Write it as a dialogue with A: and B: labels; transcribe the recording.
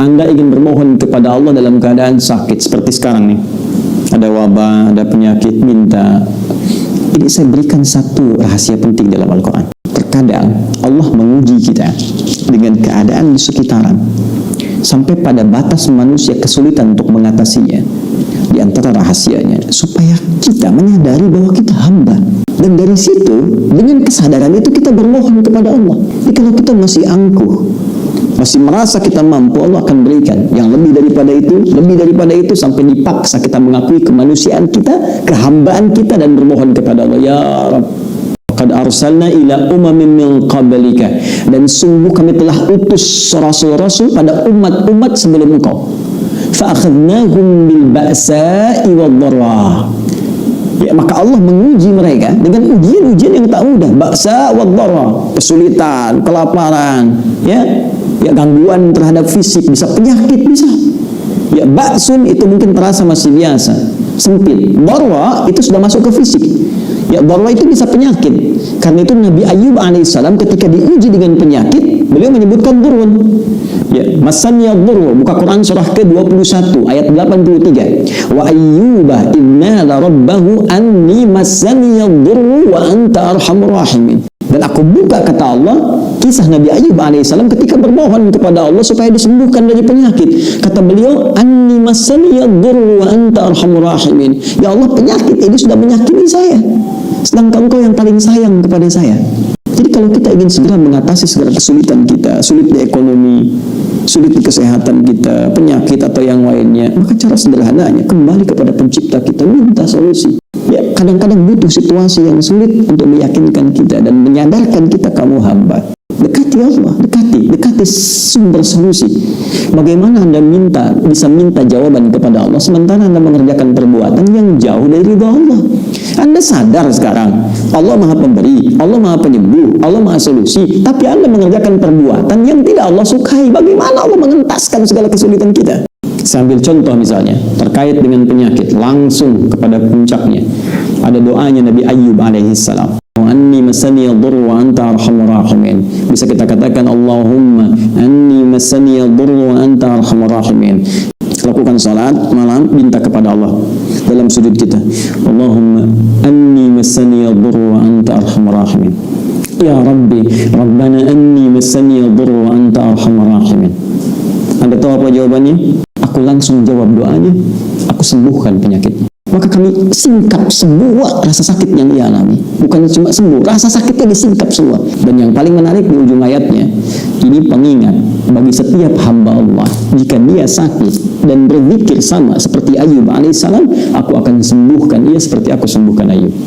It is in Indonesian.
A: Anda ingin bermohon kepada Allah dalam keadaan sakit seperti sekarang nih, ada wabah, ada penyakit, minta. Ini saya berikan satu rahasia penting dalam Al-Quran. Terkadang Allah menguji kita dengan keadaan di sekitaran sampai pada batas manusia kesulitan untuk mengatasinya. Di antara rahasianya supaya kita menyadari bahwa kita hamba, dan dari situ dengan kesadaran itu kita bermohon kepada Allah. Jadi kalau kita masih angkuh, masih merasa kita mampu, Allah akan berikan yang lebih daripada itu sampai dipaksa kita mengakui kemanusiaan kita, kehambaan kita, dan bermohon kepada Allah. Ya Rabb, qad arsalna ila umamin min qablika, dan sungguh kami telah utus rasul-rasul pada umat-umat sebelum engkau. Fa akhadnahum bil ba'sa'i wad dharra. Ya, maka Allah menguji mereka dengan ujian-ujian yang tak mudah. Ba'sa wad dharra, kesulitan, kelaparan, ya gangguan terhadap fisik, bisa penyakit, bisa. Ya, ba'sun itu mungkin terasa masih biasa, sempit. Dharra itu sudah masuk ke fisik. Ya, dharra itu bisa penyakit. Karena itu Nabi Ayyub alaihissalam ketika diuji dengan penyakit, beliau menyebutkan durun. Ya, masanya dhurru, buka Quran surah ke-21 ayat 83. Wa ayyuba inna la rabbahu anni masaniya dhurru wa anta arhamur rahimin. Dan aku buka, kata Allah, kisah Nabi Ayyub alaihissalam ketika bermohon kepada Allah supaya disembuhkan dari penyakit. Kata beliau, anni masaniya dhurru wa anta arhamur rahimin. Ya Allah, penyakit ini sudah menyakiti saya, sedangkan Engkau yang paling sayang kepada saya. Jadi kalau kita ingin segera mengatasi segala kesulitan kita, sulit di ekonomi, sulit di kesehatan kita, penyakit atau yang lainnya, maka cara sederhananya kembali kepada pencipta kita, minta solusi. Ya, kadang-kadang butuh situasi yang sulit untuk meyakinkan kita dan menyadarkan kita, kamu hamba. Dekati Allah, dekati sumber solusi. Bagaimana Anda bisa minta jawaban kepada Allah sementara Anda mengerjakan perbuatan yang jauh dari ridha Allah? Anda sadar sekarang Allah Maha Pemberi, Allah Maha Penyembuh, Allah Maha Solusi, tapi Anda mengerjakan perbuatan yang tidak Allah sukai. Bagaimana Allah mengentaskan segala kesulitan kita? Saya ambil contoh misalnya terkait dengan penyakit, langsung kepada puncaknya ada doanya Nabi Ayyub alaihissalam. Anni masaniya dhurru wa anta arhamur rahimin. Bisa kita katakan Allahumma anni masaniya dhurru wa anta arhamur rahimin. Lakukan salat malam, minta kepada Allah dalam sujud kita, Allahumma anni masaniya dhurru wa anta arhamur rahimin. Ya Rabbi, Rabbana anni masaniya dhurru wa anta arhamur rahimin. Anda tahu apa jawabannya? Aku langsung jawab doanya, aku sembuhkan penyakitnya. Maka kami singkap semua rasa sakit yang ia alami. Bukan cuma sembuh, rasa sakitnya disingkap semua. Dan yang paling menarik di ujung ayatnya, ini pengingat bagi setiap hamba Allah. Jika dia sakit dan berzikir sama seperti Ayyub alaihissalam, aku akan sembuhkan ia seperti aku sembuhkan Ayyub.